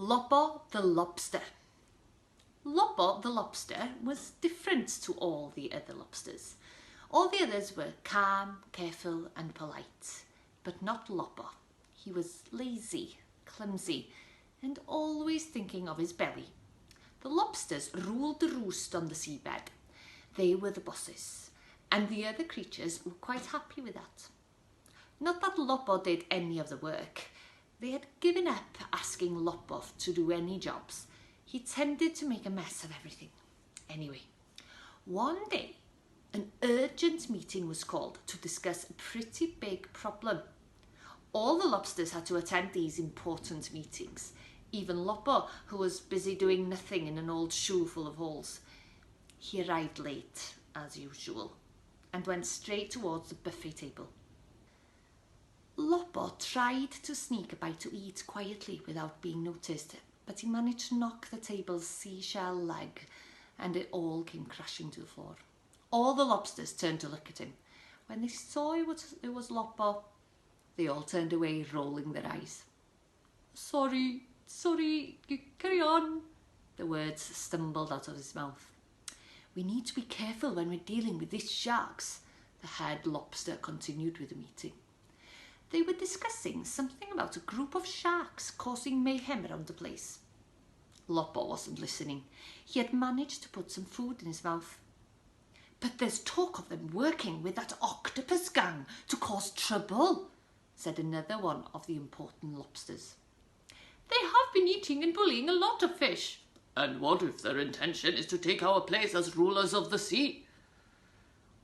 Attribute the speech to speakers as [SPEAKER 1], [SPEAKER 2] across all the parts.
[SPEAKER 1] Lobo the Lobster. Lobo the Lobster was different to all the other lobsters. All the others were calm, careful and polite, but not Lobo. He was lazy, clumsy and always thinking of his belly. The lobsters ruled the roost on the seabed. They were the bosses, and the other creatures were quite happy with that. Not that Lobo did any of the work. They had given up asking Lobo to do any jobs. He tended to make a mess of everything. Anyway, one day, an urgent meeting was called to discuss a pretty big problem. All the lobsters had to attend these important meetings. Even Lobo, who was busy doing nothing in an old shoe full of holes. He arrived late, as usual, and went straight towards the buffet table. Lobo tried to sneak a bite to eat quietly without being noticed, but he managed to knock the table's seashell leg, and it all came crashing to the floor. All the lobsters turned to look at him. When they saw it was Lobo, they all turned away, rolling their eyes. Sorry, carry on. The words stumbled out of his mouth. We need to be careful when we're dealing with these sharks, the head lobster continued with the meeting. They were discussing something about a group of sharks causing mayhem around the place. Lobo wasn't listening. He had managed to put some food in his mouth. But there's talk of them working with that octopus gang to cause trouble, said another one of the important lobsters. They have been eating and bullying a lot of fish. And what if their intention is to take our place as rulers of the sea?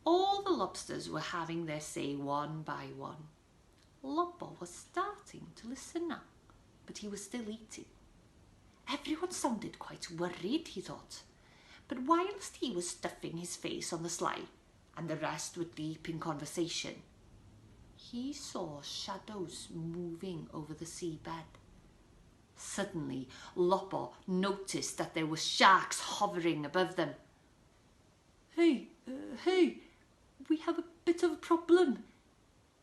[SPEAKER 1] All the lobsters were having their say one by one. Lobo was starting to listen now, but he was still eating. Everyone sounded quite worried, he thought. But whilst he was stuffing his face on the sly, and the rest were deep in conversation, he saw shadows moving over the seabed. Suddenly, Lobo noticed that there were sharks hovering above them. Hey, we have a bit of a problem,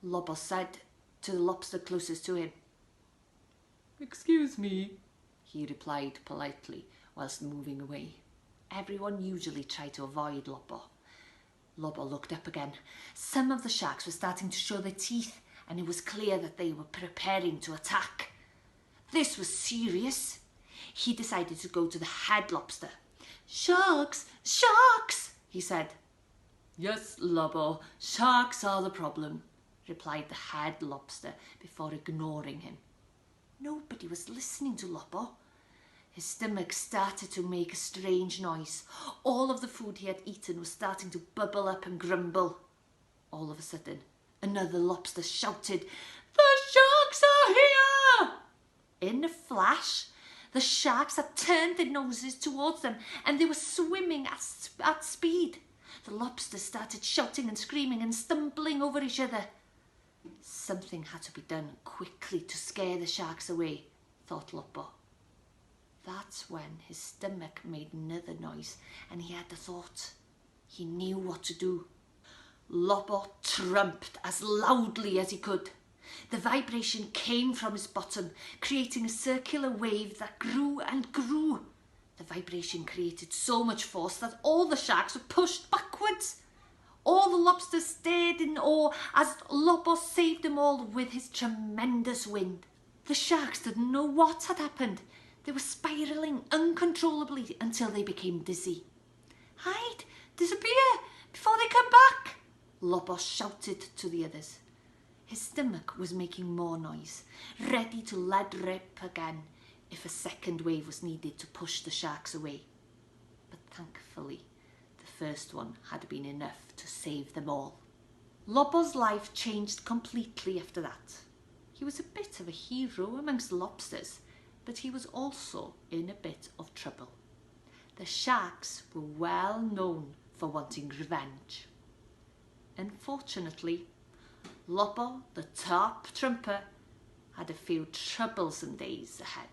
[SPEAKER 1] Lobo said to the lobster closest to him. Excuse me, he replied politely whilst moving away. Everyone usually tried to avoid Lobo. Lobo looked up again. Some of the sharks were starting to show their teeth, and it was clear that they were preparing to attack. This was serious. He decided to go to the head lobster. Sharks! Sharks! He said. Yes, Lobo, sharks are the problem, replied the head lobster before ignoring him. Nobody was listening to Lobo. His stomach started to make a strange noise. All of the food he had eaten was starting to bubble up and grumble. All of a sudden, another lobster shouted, "The sharks are here!" In a flash, the sharks had turned their noses towards them and they were swimming at speed. The lobsters started shouting and screaming and stumbling over each other. Something had to be done quickly to scare the sharks away, thought Lobo. That's when his stomach made another noise and he had the thought. He knew what to do. Lobo trumped as loudly as he could. The vibration came from his bottom, creating a circular wave that grew and grew. The vibration created so much force that all the sharks were pushed backwards. All the lobsters stared in awe as Lobo saved them all with his tremendous wind. The sharks didn't know what had happened. They were spiralling uncontrollably until they became dizzy. Hide! Disappear! Before they come back! Lobo shouted to the others. His stomach was making more noise, ready to let rip again if a second wave was needed to push the sharks away. But thankfully, the first one had been enough to save them all. Lobo's life changed completely after that. He was a bit of a hero amongst the lobsters, but he was also in a bit of trouble. The sharks were well known for wanting revenge. Unfortunately, Lobo, the top trumper, had a few troublesome days ahead.